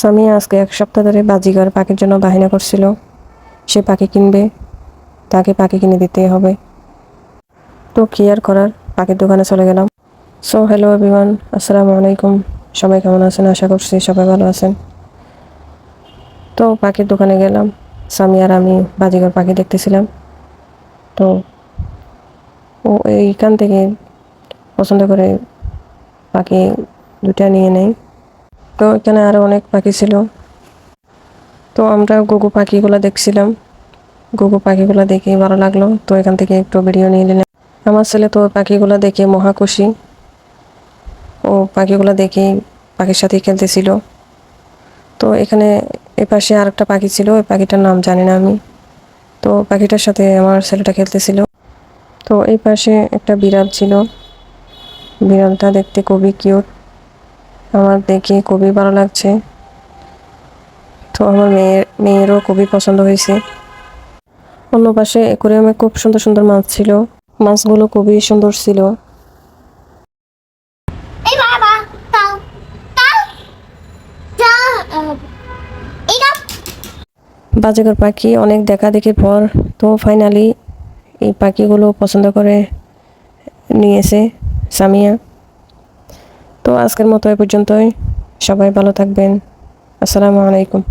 সামিয়া আজকে এক সপ্তাহ ধরে বাজিঘর পাখির জন্য বাহিনী করছিল। সে পাখি কিনবে, তাকে পাখি কিনে দিতে হবে। তো কি আর করার, পাখির দোকানে চলে গেলাম। সো হ্যালো এভরিওয়ান, আসসালামু আলাইকুম। সবাই কেমন আছেন? আশা করছি সবাই ভালো আছেন। তো পাখির দোকানে গেলাম, সামিয়া আর আমি বাজিঘর পাখি দেখতেছিলাম। তো ও এইখান থেকে পছন্দ করে পাখি দুটা নিয়ে নেয়। তো এখানে আরও অনেক পাখি ছিল। তো আমরা ঘুঘু পাখিগুলো দেখছিলাম। ঘুঘু পাখিগুলো দেখে ভালো লাগলো, তো এখান থেকে একটু ভিডিও নিয়ে নিলাম। আমার ছেলে তো পাখিগুলো দেখে মহা খুশি। ও পাখিগুলো দেখে পাখির সাথে খেলতেছিল। তো এখানে এপাশে আরেকটা পাখি ছিল, ওই পাখিটার নাম জানি না আমি। তো পাখিটার সাথে আমার ছেলেটা খেলতেছিল। তো এই পাশে একটা বিড়াল ছিল, বিড়ালটা দেখতে খুবই কিউট, আমার দেখে খুবই ভালো লাগছে। তো আমার মেয়েরও খুবই পছন্দ হয়েছে। অন্য পাশে অ্যাকুরিয়ামে খুব সুন্দর সুন্দর মাছ ছিল, মাছগুলো খুবই সুন্দর ছিল। বাজিঘর পাখি অনেক দেখা দেখির পর তো ফাইনালি এই পাখিগুলো পছন্দ করে নিয়েছে সামিয়া। তো আজকের মতো এ পর্যন্তই। সবাই ভালো থাকবেন। আসসালামু আলাইকুম।